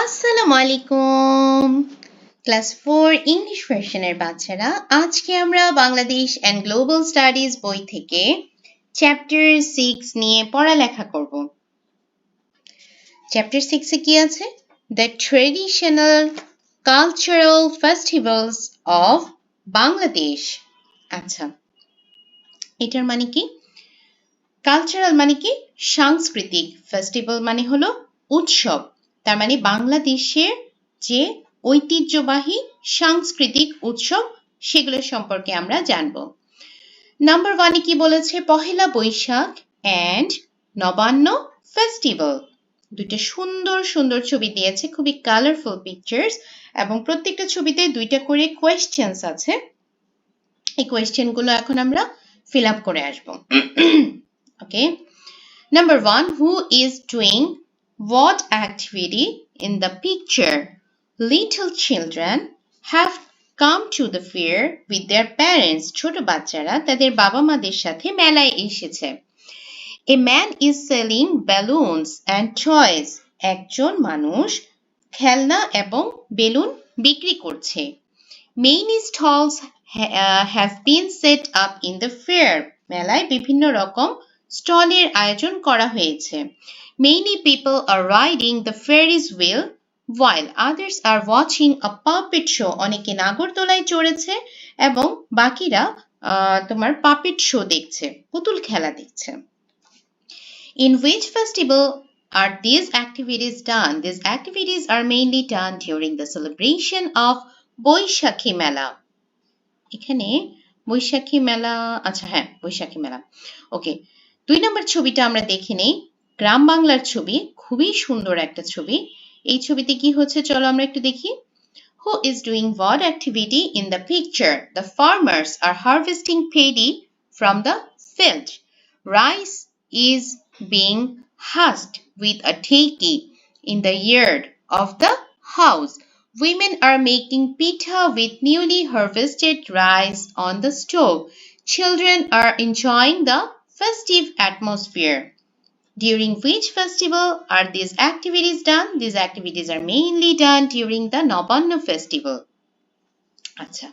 আসসালামু আলাইকুম class 4 English ভার্সনের বাচ্চারা আজকে আমরা বাংলাদেশ এন্ড গ্লোবাল স্টাডিজ বই থেকে চ্যাপ্টার 6 নিয়ে পড়ালেখা করব। চ্যাপ্টার 6 এ কি আছে? The traditional cultural festivals of Bangladesh. আচ্ছা, এটার মানে কি? কালচারাল মানে কি? সাংস্কৃতিক। ফেস্টিভ্যাল মানে হলো উৎসব। তার মানে বাংলাদেশের যে ঐতিহ্যবাহী সাংস্কৃতিক উৎসব সেগুলো সম্পর্কে আমরা জানব। নাম্বার 1 এ কি বলেছে? Pohela Boishakh and Nabanna festival. দুইটা সুন্দর সুন্দর ছবি দিয়েছে, খুবই কালারফুল পিকচার্স, এবং প্রত্যেকটা ছবিতে দুইটা করে কোয়েশ্চেন্স আছে। এই কোয়েশ্চেনগুলো এখন আমরা ফিল আপ করে আসব। Okay. Number 1, who is doing what activity in the picture? Little children have come to the fair with their parents. ছোট বাচ্চারা তাদের বাবা মাদের সাথে মেলায় এসেছে। A man is selling balloons and toys. একজন মানুষ খেলনা এবং বেলুন বিক্রি করছে। Many stalls have been set up in the fair. মেলায় বিভিন্ন রকম স্টলের আয়োজন করা হয়েছে। Many people are riding the Ferris wheel while others are watching a puppet show. অনেকে নাগরদোলায় চড়েছে এবং বাকিরা তোমার পাপেট শো দেখছে, পুতুল খেলা দেখছে। In which festival are these activities done? These activities are mainly done during the celebration of বৈশাখী মেলা। এখানে বৈশাখী মেলা, আচ্ছা হ্যাঁ বৈশাখী মেলা। ওকে, 2 নম্বর ছবিটা আমরা দেখে নেই। গ্রাম বাংলার ছবি, খুবই সুন্দর একটা ছবি। এই ছবিতে কি হচ্ছে চলো আমরা একটু দেখি। Who is doing what activity in the picture? The farmers are harvesting paddy from the field. Rice is being husked with a takey in the yard of the house. Women are making pita with newly harvested rice on the stove. Children are enjoying the festive atmosphere. During which festival are these activities done? These activities are mainly done during the Nabanna festival. আচ্ছা,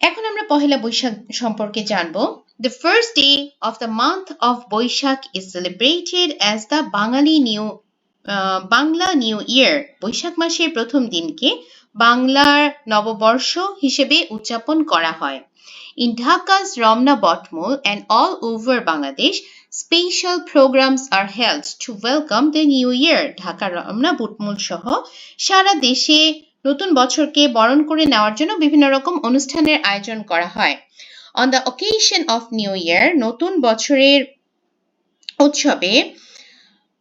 এখন আমরা পহেলা বৈশাখ সম্পর্কে জানবো। The first day of the month of Boishakh is celebrated as the Bangla New Year. Baishakh মাসের প্রথম দিনকে বাংলার নববর্ষ হিসেবে উদযাপন করা হয়। In Dhaka's Ramna Botmul and all over Bangladesh, special programs are held to welcome the new year. ঢাকার রমনা বুটমুল সহ সারা দেশে নতুন বছরকে বরণ করে নেওয়ার জন্য বিভিন্ন রকম অনুষ্ঠানের আয়োজন করা হয়। On the occasion of New Year, নতুন বছরের উৎসবে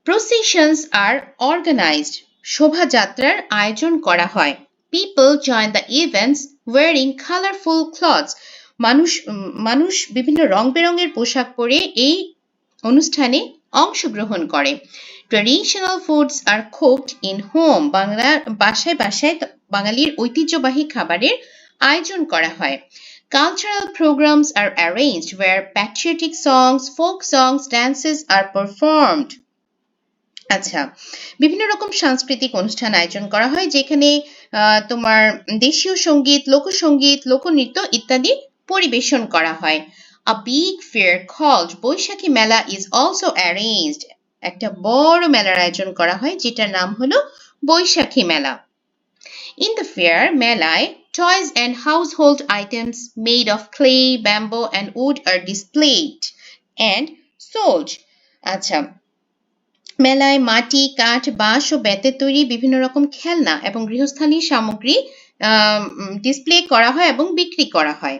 processions are organized. শোভাযাত্রার আয়োজন করা হয়। People join the events wearing colorful clothes. মানুষ বিভিন্ন রং বেরঙের পোশাক পরে এই অনুষ্ঠানে অংশগ্রহণ করে। Traditional foods are cooked in home. বাংলার বাসায় বাসায় বাঙালির ঐতিহ্যবাহী খাবারের আয়োজন করা হয়। Cultural programs are arranged where patriotic songs, folk songs, dances are performed. আচ্ছা, বিভিন্ন রকম সাংস্কৃতিক অনুষ্ঠান আয়োজন করা হয় যেখানে তোমার দেশীয় সঙ্গীত, লোকসঙ্গীত, লোকনৃত্য ইত্যাদি পরিবেশন করা হয়। A big fair called বৈশাখী মেলা is also arranged. একটা বড় মেলার আয়োজন করা হয় যেটার নাম হলো বৈশাখী মেলা। In the fair, মেলায় toys and household items made of clay, bamboo and wood are displayed and sold. আচ্ছা, মেলায় মাটি, কাঠ, বাঁশ ও বেতের তৈরি বিভিন্ন রকম খেলনা এবং গৃহস্থালী সামগ্রী ডিসপ্লে করা হয় এবং বিক্রি করা হয়।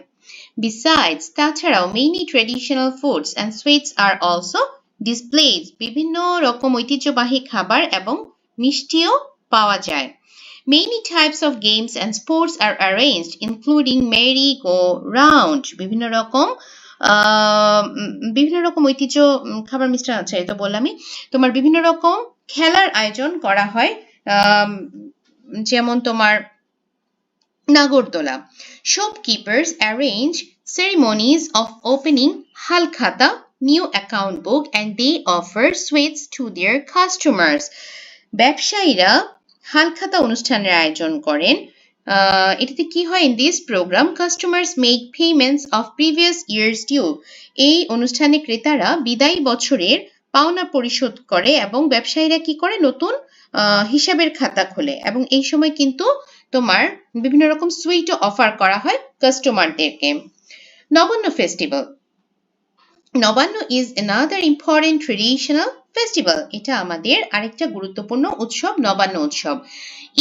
Besides, তাছাড়াও many traditional foods and sweets are also displayed. বিভিন্ন রকম ঐতিহ্যবাহী খাবার এবং মিষ্টিও পাওয়া যায়। Many types of games and sports are arranged, including merry-go-round. বিভিন্ন রকম ঐতিহ্য খাবার মিষ্টান আছে, এটা বললামই। তোমার বিভিন্ন রকম খেলার আয়োজন করা হয়, যেমন তোমার নাগরদোলা। Shopkeepers arrange ceremonies of opening halkhata, new account book, and they offer sweets to their customers. ব্যবসায়ীরা হালখাতা অনুষ্ঠানের আয়োজন করেন। এটাতে কি হয়? In this program customers make payments of previous years due. এই অনুষ্ঠানে ক্রেতারা বিদায়ী বছরের পাওনা পরিশোধ করে এবং ব্যবসায়ীরা কি করে? নতুন হিসাবের খাতা খোলে এবং এই সময় কিন্তু তোমার বিভিন্ন রকম সুইটও অফার করা হয় কাস্টমারদেরকে। Nabanna festival. Nabanna is another important traditional festival. এটা আমাদের আরেকটা গুরুত্বপূর্ণ উৎসব, নবান্ন উৎসব।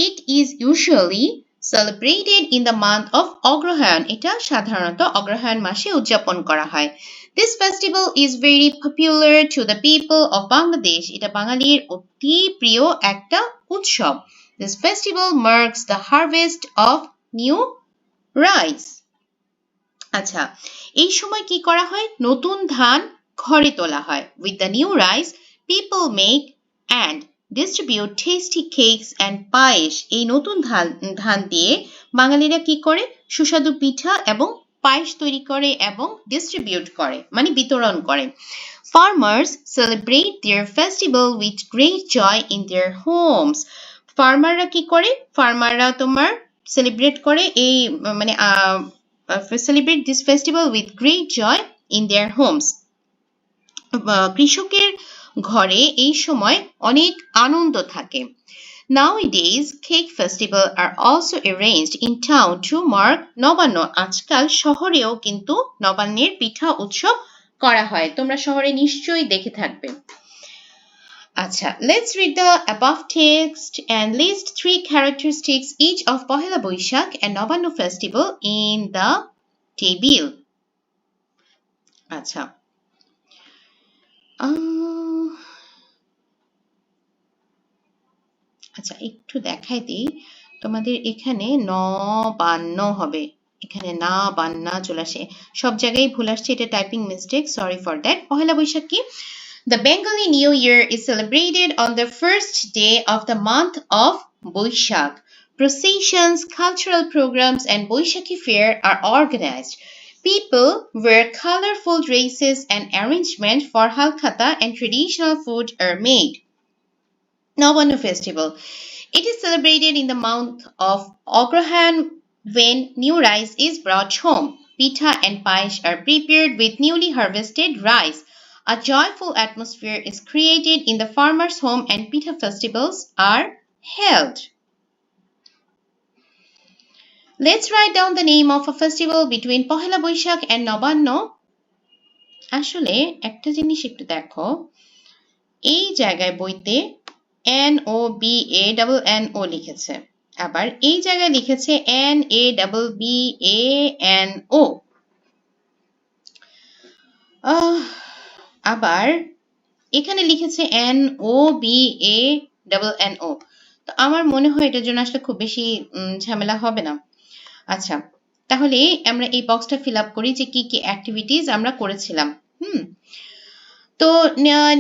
It is usually celebrated in the month of অগ্রহায়ণ। এটা সাধারণত অগ্রহায়ণ মাসে উদযাপন করা হয়। This festival is very popular to the people of Bangladesh. এটা বাঙালির অতি প্রিয় একটা উৎসব। This festival marks the harvest of new rice. আচ্ছা, এই সময় কি করা হয়? নতুন ধান ঘরে তোলা হয়। With the new rice, people make and distribute tasty cakes and পায়েস। এই নতুন ধান দিয়ে বাঙালিরা কি করে? সুস্বাদু পিঠা এবং পায়েস তৈরি করে এবং ডিস্ট্রিবিউট করে, মানে বিতরণ করে। Farmers celebrate their festival with great joy in their homes. ফার্মাররা কি করে? ফার্মাররা তোমার সেলিব্রেট করে এই মানে celebrate this festival with great joy in their homes. কৃষকের ঘরে এই সময় অনেক আনন্দ থাকে। Nowadays, cake festival are also arranged in town to mark Nabanna. আজকাল শহরেও কিন্তু নবান্নের পিঠা উৎসব করা হয়। তোমরা শহরে নিশ্চয়ই দেখে থাকবে। আচ্ছা, let's read the above text and list 3 characteristics each of Pohela Boishakh and Nabanna festival in the table. আচ্ছা, আচ্ছা একটু দেখাই দিই তোমাদের। এখানে নবান্ন হবে, এখানে না বান্না চলে আসে, সব জায়গায় ভুল আসছে, এটা typing mistake, sorry for that. Pohela Boishakh কি? The Bengali New Year is celebrated on the first day of the month of Boishakh. Processions, cultural programs, and Boishakhi Fair are organized. People wear colorful dresses and arrangements for halkhata and traditional food are made. Navanna Festival. It is celebrated in the month of Agrahan when new rice is brought home. Pitha and paish are prepared with newly harvested rice. A joyful atmosphere is created in the farmer's home and pitha festivals are held. Let's write down the name of a festival between Pohela Boishakh and Nabanno. আসলে একটা জিনিস একটু দেখো, এই জায়গায় বইতে NOBANNO লিখেছে, আবার এই জায়গায় লিখেছে NABBANO, আবার এখানে লিখেছে NOBANNO। তো আমার মনে হয় এটার জন্য আসলে খুব বেশি ঝামেলা হবে না। আচ্ছা, তাহলে আমরা এই বক্সটা ফিল আপ করি যে কি কি অ্যাক্টিভিটিস আমরা করেছিলাম। তো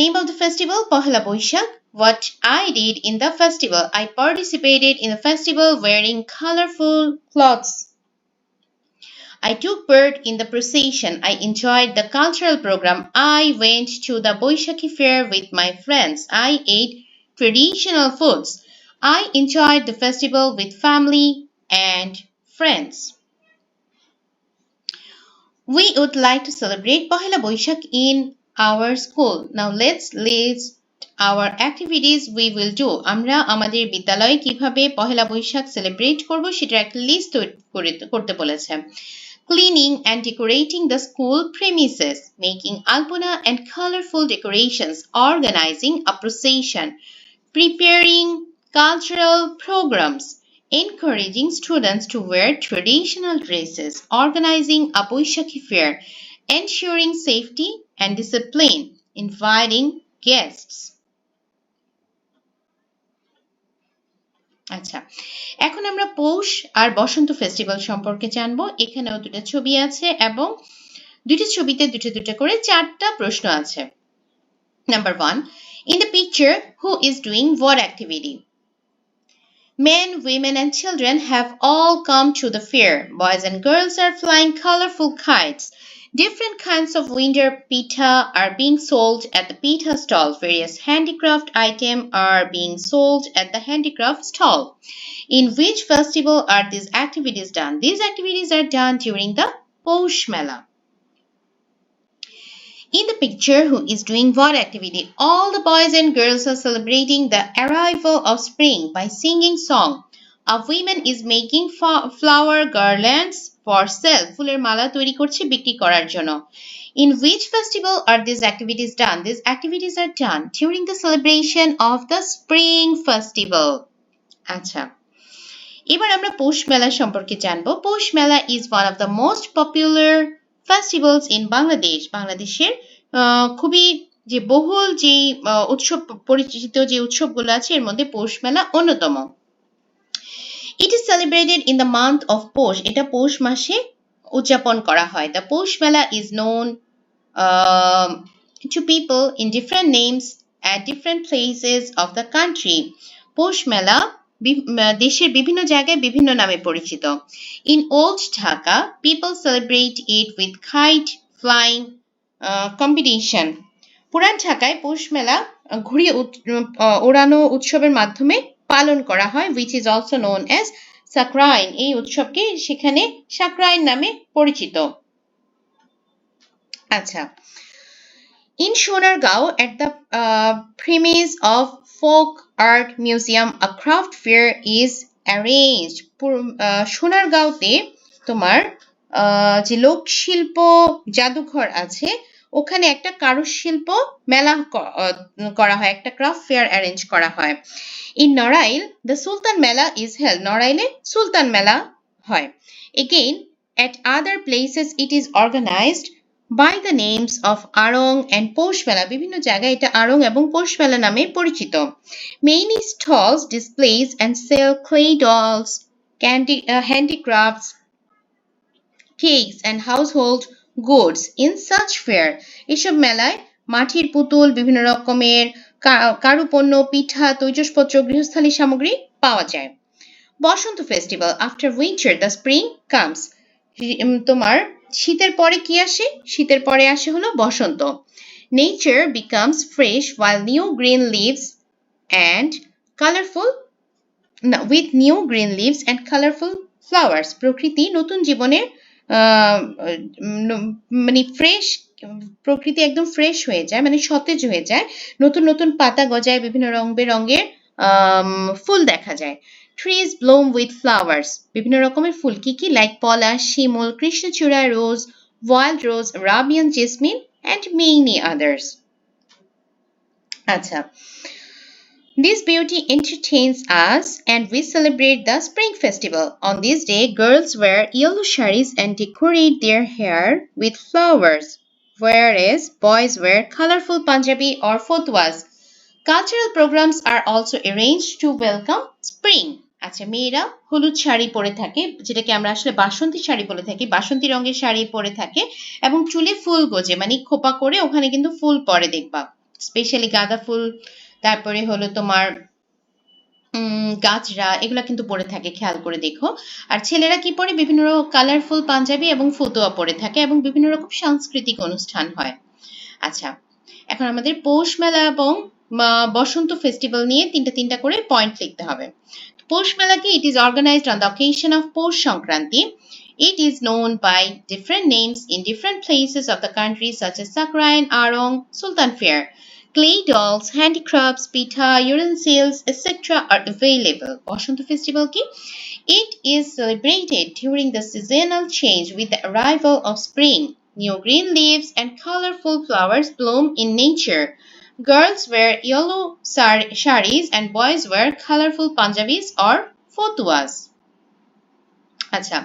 name of the festival Pohela Boishakh. What I did in the festival, I participated in the festival wearing colorful clothes. I took part in the procession. I enjoyed the cultural program. I went to the Boishakhi fair with my friends. I ate traditional foods. I enjoyed the festival with family and friends. We would like to celebrate Pohela Boishakh in our school. Now let's list our activities we will do. আমরা আমাদের বিদ্যালয়ে কিভাবে Pohela Boishakh celebrate করব সেটার একটা list করতে বলেছে। Cleaning and decorating the school premises, making alpana and colorful decorations, organizing a procession, preparing cultural programs, encouraging students to wear traditional dresses, organizing a Boishakhi fair, ensuring safety and discipline, inviting guests. আচ্ছা, এখন আমরা পৌষ আর বসন্ত festival সম্পর্কে জানবো। এখানেও দুটো ছবি আছে এবং দুটো ছবিতে দুটো করে 4টা প্রশ্ন আছে। Number 1, in the picture, who is doing what activity? Men, women, and children have all come to the fair. Boys and girls are flying colorful kites. Different kinds of winter pitha are being sold at the pitha stall. Various handicraft items are being sold at the handicraft stall. In which festival are these activities done? These activities are done during the Posh Mela. In the picture, who is doing what activity? All the boys and girls are celebrating the arrival of spring by singing song. A woman is making flower garlands for sale. ফুলের মালা তৈরি করছে বিক্রি করার জন্য. In which festival are these activities done? These activities are done during the celebration of the spring festival. আচ্ছা, এবার আমরা পৌষ মেলা সম্পর্কে জানবো। পৌষ মেলা is one of the most popular festivals in Bangladesh. বাংলাদেশের খুবই যে বহুল যে উৎসব পরিচিত যে উৎসবগুলো আছে এর মধ্যে পৌষ মেলা অন্যতম। It is celebrated in the month of Posh. এটা পৌষ মাসে উদযাপন করা হয়। The Posh Mela is known to people in different names at different places of the country. পৌষ মেলা দেশের বিভিন্ন জায়গায় বিভিন্ন নামে পরিচিত। In Old Dhaka, people celebrate it with kite flying competition. পুরান ঢাকায় পৌষ মেলা ঘুড়ি ওড়ানো উৎসবের মাধ্যমে পালন করা হয়, which is also known as Sakrain. এই উৎসবকে সেখানে সাকরাইন নামে পরিচিত। আচ্ছা, in Sonargaon, at the premise of Folk Art Museum, a craft fair is arranged. সোনারগাঁওতে তোমার যে লোকশিল্প জাদুঘর আছে ওখানে একটা কারুশিল্প মেলা করা হয়, একটা ক্রাফট ফেয়ার অ্যারেঞ্জ করা হয়। In Norail, the Sultan Mela is held. Noraile Sultan Mela হয়। Again, at other places it is organized by the names of Arong and Posh Mela. বিভিন্ন জায়গায় এটা আড়ং এবং পোষ মেলা নামে পরিচিত। Many stalls displays and sell clay dolls, handicrafts, cakes and household goods in such fair. এসব মেলায় মাটির পুতুল, বিভিন্ন রকমের কারুপণ্য, পিঠা, তৈজসপত্র, গৃহস্থালী সামগ্রী পাওয়া যায়। Basanta festival, after winter the spring comes. তোমার শীতের পরে কি আসে? শীতের পরে আসে হলো বসন্ত। Nature becomes fresh while new green leaves and colorful with new green leaves and colorful flowers. প্রকৃতি নতুন জীবনের মানে ফ্রেশ, প্রকৃতি একদম ফ্রেশ হয়ে যায়, মানে সতেজ হয়ে যায়, নতুন নতুন পাতা গজায়, বিভিন্ন রং বেরঙের ফুল দেখা যায়। Trees bloom with flowers. বিভিন্ন রকমের ফুল কি কি? লাইক পলাশ, শিমুল, কৃষ্ণচূড়া, রোজ, wild rose, Arabian jasmine and many others. আচ্ছা, this beauty entertains us and we celebrate the spring festival. On this day, girls wear yellow saris and decorate their hair with flowers, whereas boys wear colorful Punjabi or fotwas. Cultural programs are also arranged to welcome spring. আচ্ছা, মেয়েরা হলুদ শাড়ি পরে থাকে, যেটাকে আমরা আসলে বাসন্তী শাড়ি বলে থাকি, বাসন্তী রঙের শাড়ি পরে থাকে এবং চুলে ফুল গোজে, মানে খোপা করে ওখানে কিন্তু ফুল পরে দেখবা, স্পেশালি গাঁদা ফুল, তারপরে হলো তোমার গাজরা, এগুলা কিন্তু পরে থাকে, খেয়াল করে দেখো। আর ছেলেরা কি পরে? বিভিন্ন কালারফুল পাঞ্জাবি এবং ফতুয়া পরে থাকে এবং বিভিন্ন রকম সাংস্কৃতিক অনুষ্ঠান হয়। আচ্ছা, এখন আমাদের পৌষ মেলা এবং বসন্ত ফেস্টিভ্যাল নিয়ে তিনটা করে পয়েন্ট লিখতে হবে। পৌষ মেলাকে it is organized on the occasion of Posh Sankranti. It is known by different names in different places of the country such as Sakrain, Arong, Sultan Fair. Clay dolls, handicrafts, pitha, utensils, etc. are available. Boshanto Festival ki? It is celebrated during the seasonal change with the arrival of spring. New green leaves and colorful flowers bloom in nature. Girls wear yellow saris and boys wear colorful Punjabis or fotwas. Acha.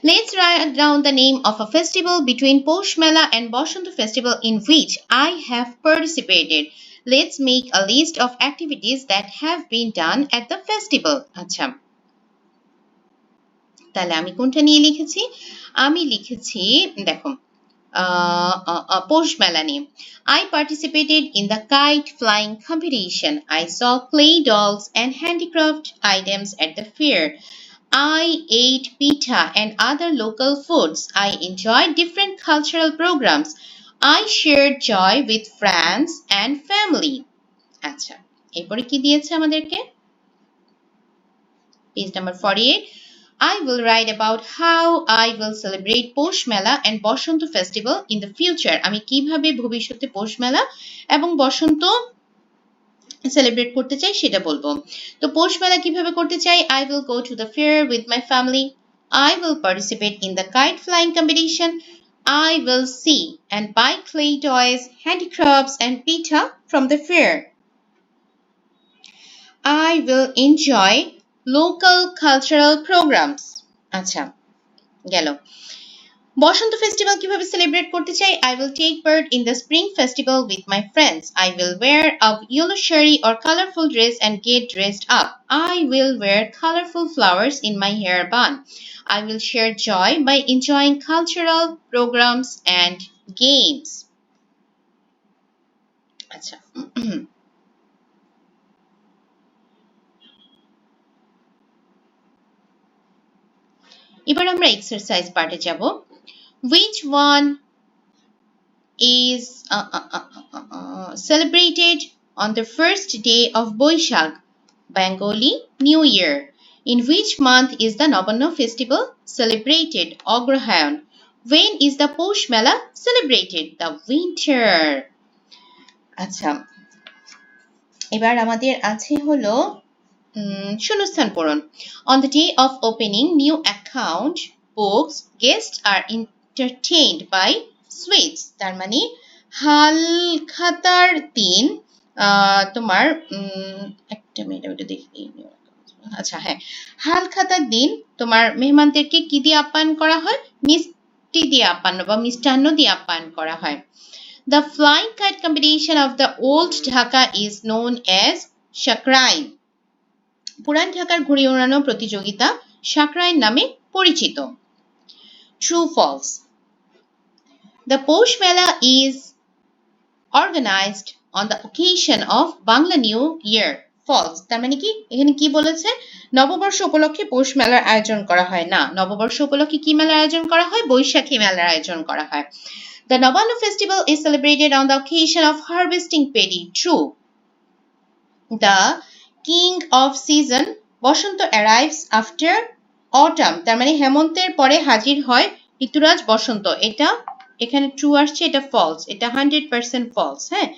Let's write down the name of a festival between Posh Mela and Boshanto Festival in which I have participated. Let's make a list of activities that have been done at the festival. আচ্ছা, তাহলে আমি কোনটা নিয়ে লিখেছি? আমি লিখেছি দেখো Posh Mela নিয়ে। I participated in the kite flying competition. I saw clay dolls and handicraft items at the fair. I ate pita and other local foods. I enjoyed different cultural programs. I shared joy with friends and family. আচ্ছা, এরপরে কি দিয়েছে আমাদেরকে? Page number 48. I will write about how I will celebrate Posh Mela and Boshanto festival in the future. আমি কিভাবে ভবিষ্যতে পৌষ মেলা এবং বসন্ত সেলিব্রেট করতে চাই সেটা বলবো। তো পৌষ মেলা কিভাবে করতে চাই? I will go to the fair with my family. I will participate in the kite flying competition. I will see and buy clay toys, handicrafts and pita from the fair. I will enjoy local cultural programs. আচ্ছা, গেল। বসন্ত festival কিভাবে celebrate করতে চাই? I will take part in the spring festival with my friends. I will wear a yellow sari or colorful dress and get dressed up. I will wear colorful flowers in my hair bun. I will share joy by enjoying cultural programs and games. আচ্ছা এবার আমরা exercise পার্টে যাব। Which one is celebrated on the first day of Boishak, Bengali New Year? In which month is the Nabanna festival celebrated? Agrahayan. When is the Posh Mela celebrated? The winter. আচ্ছা, এবার আমাদের আছে হলো শূন্যস্থান পূরণ। On the day of opening new account books, guests are entertained by sweets. তার মানে হাল খাতার দিন তোমার একটা মিনিট আমি দেখি। আচ্ছা হ্যাঁ, হাল খাতার দিন তোমার মেহমানদেরকে কি দিয়ে আপ্যায়ন করা হয়? মিষ্টি দিয়ে আপ্যায়ন বা মিষ্টান্ন দিয়ে আপ্যায়ন করা হয়। The flying kite competition of the old Dhaka is known as Shakrain. পুরান ঢাকার ঘুড়ি ওড়ানো প্রতিযোগিতা সাকরাইন নামে পরিচিত। True false. The Posh Mela is organized on the occasion of Bangla New Year. False. তার মানে কি এখানে কি বলেছে? নববর্ষ উপলক্ষে পৌষ মেলার আয়োজন করা হয় না। নববর্ষ উপলক্ষে কি মেলার আয়োজন করা হয়? বৈশাখী মেলার আয়োজন করা হয়। The Nabanna festival is celebrated on the occasion of harvesting paddy. True. The king of season Basanta arrives after autumn. তার মানে হেমন্তের পরে হাজির হয় ঋতুরাজ বসন্ত। এটা এখানে true আসছে, এটা false, এটা 100% false। হ্যাঁ,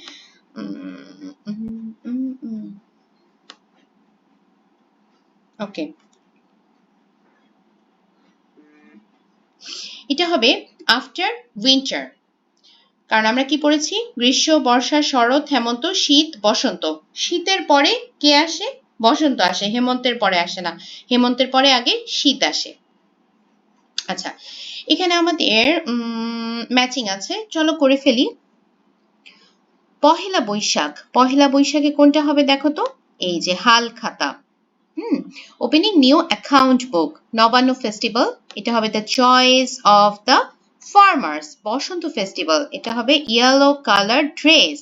ওকে, এটা হবে after winter, কারণ আমরা কি পড়েছি? গ্রীষ্ম, বর্ষা, শরৎ, হেমন্ত, শীত, বসন্ত। শীতের পরে কে আসে? বসন্ত আসে, হেমন্তের পরে আসে না। হেমন্তের পরে আগে শীত আসে। আচ্ছা, এখানে আমাদের ম্যাচিং আছে, চলো করে ফেলি। পহেলা বৈশাখ, পহেলা বৈশাখে কোনটা হবে দেখো তো? এই যে হাল খাতা। ওপেনিং নিউ অ্যাকাউন্ট বুক। নবান্ন ফেস্টিভ্যাল, এটা হবে the choice of the farmers. Basanta festival, এটা হবে ইয়েলো কালার ড্রেস।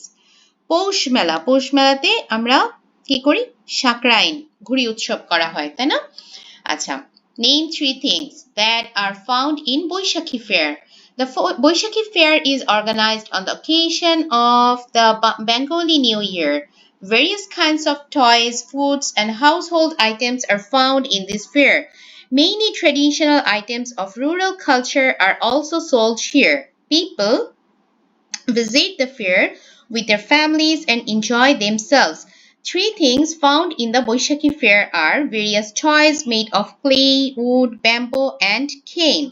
পৌষ মেলা, পৌষ মেলাতে আমরা কি করি? সাকরাইন, ঘুড়ি উৎসব করা হয়, তাই না? আচ্ছা, name 3 things that are found in Boishakhi Fair. The Boishakhi Fair is organized on the occasion of the Bengali New Year. Various kinds of toys, foods, and household items are found in this fair. Many traditional items of rural culture are also sold here. People visit the fair with their families and enjoy themselves. 3 things found in the Boishakhi Fair are various toys made of clay, wood, bamboo, and cane,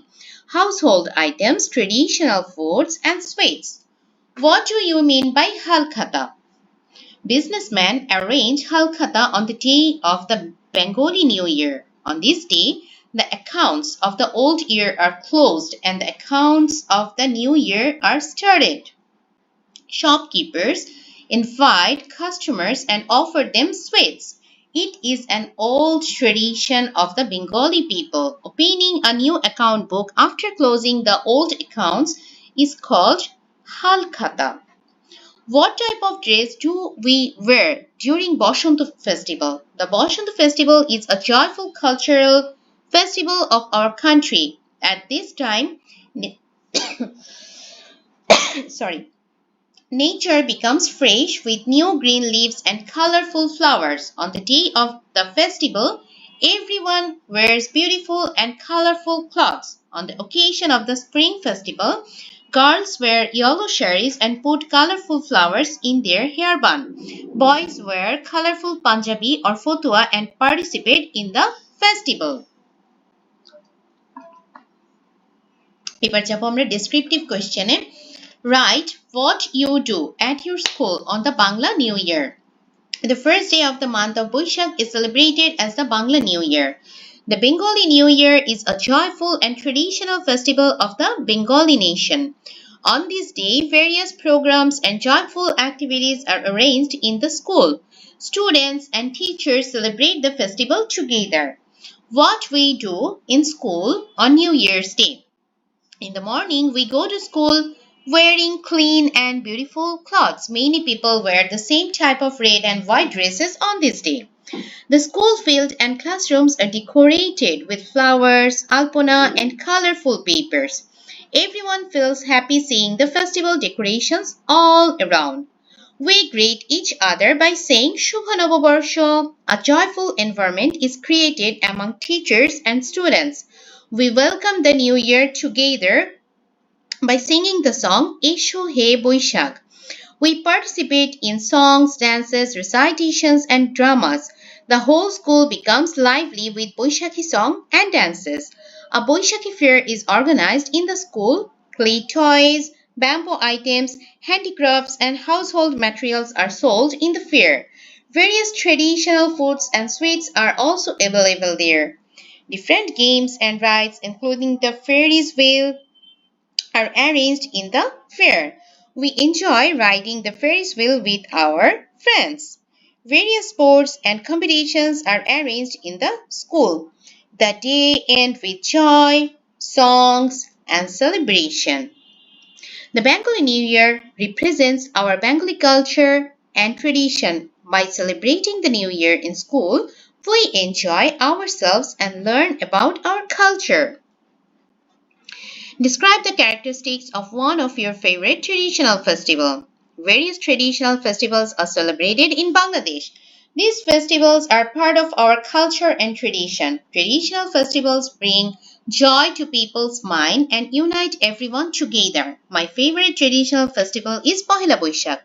household items, traditional foods, and sweets. What do you mean by Halkhata? Businessmen arrange Halkhata on the day of the Bengali New Year. On this day, the accounts of the old year are closed and the accounts of the new year are started. Shopkeepers invite customers and offer them sweets. It is an old tradition of the Bengali people. Opening a new account book after closing the old accounts is called Halkhata. What type of dress do we wear during Boshanto festival? The Boshanto festival is a joyful cultural festival of our country. At this time, sorry, nature becomes fresh with new green leaves and colorful flowers. On the day of the festival, everyone wears beautiful and colorful clothes. On the occasion of the spring festival, girls wear yellow saris and put colorful flowers in their hairband. Boys wear colorful Punjabi or fotua and participate in the festival. এবার যাবো আমরা descriptive কোয়েশ্চেনে Write what you do at your school on the Bangla New Year. The first day of the month of Boishakh is celebrated as the Bangla New Year. The Bengali New Year is a joyful and traditional festival of the Bengali nation. On this day, various programs and joyful activities are arranged in the school. Students and teachers celebrate the festival together. What we do in school on New Year's Day. In the morning, we go to school wearing clean and beautiful clothes. Many people wear the same type of red and white dresses on this day. The school field and classrooms are decorated with flowers, alpona, and colorful papers. Everyone feels happy seeing the festival decorations all around. We greet each other by saying Shubha Nobobarsho. A joyful environment is created among teachers and students. We welcome the new year together by singing the song Esho He Boishakh. We participate in songs, dances, recitations, and dramas. The whole school becomes lively with Boishakhi song and dances. A Boishakhi fair is organized in the school. Clay toys, bamboo items, handicrafts, and household materials are sold in the fair. Various traditional foods and sweets are also available there. Different games and rides, including the Ferris wheel, are arranged in the fair. We enjoy riding the Ferris wheel with our friends. Various sports and competitions are arranged in the school. The day ends with joy, songs, and celebration. The Bengali New Year represents our Bengali culture and tradition. By celebrating the New Year in school, we enjoy ourselves and learn about our culture. Describe the characteristics of one of your favorite traditional festival. Various traditional festivals are celebrated in Bangladesh. These festivals are part of our culture and tradition. Traditional festivals bring joy to people's mind and unite everyone together. My favorite traditional festival is Pohila Boishakh.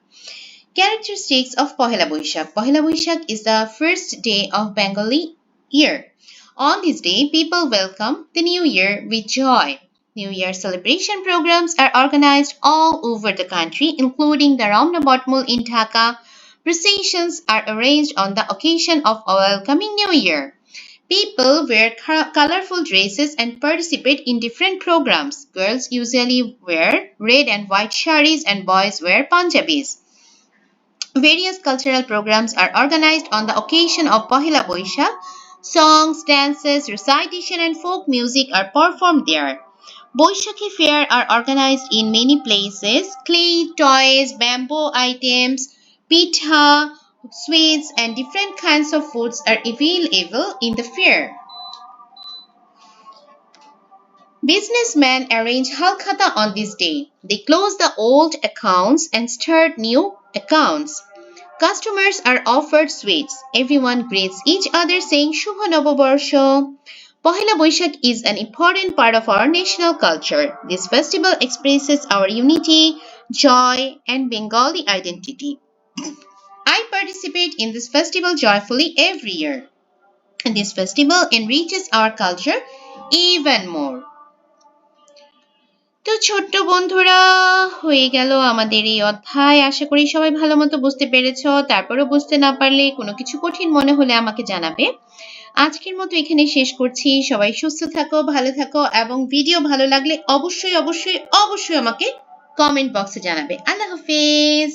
Characteristics of Pohila Boishakh. Pohila Boishakh is the first day of Bengali year. On this day, people welcome the new year with joy. New Year celebration programs are organized all over the country, including the Ramna Botmul in Dhaka. Processions are arranged on the occasion of a welcoming New Year. People wear colorful dresses and participate in different programs. Girls usually wear red and white saris and boys wear Punjabis. Various cultural programs are organized on the occasion of Pohila Boishakh. Songs, dances, recitation, and folk music are performed there. Boishakhi fair are organized in many places. Clay toys, bamboo items, pitha, sweets, and different kinds of foods are available in the fair. Businessmen arrange halkhata on this day. They close the old accounts and start new accounts. Customers are offered sweets. Everyone greets each other saying Shubha Nobobarsho. Pohila Boishakh is an important part of our national culture. This festival expresses our unity, joy, and Bengali identity. I participate in this festival joyfully every year. And this festival enriches our culture even more. তো ছোট্ট বন্ধুরা, হয়ে গেল আমাদের এই অধ্যায়। আশা করি সবাই ভালো মতো বুঝতে পেরেছো। তারপরও বুঝতে না পারলে, কোনো কিছু কঠিন মনে হলে আমাকে জানাবে। আজকের মতো এখানে শেষ করছি। সবাই সুস্থ থাকো, ভালো থাকো, এবং ভিডিও ভালো লাগলে অবশ্যই অবশ্যই অবশ্যই আমাকে কমেন্ট বক্সে জানাবে। আল্লাহ হাফেজ।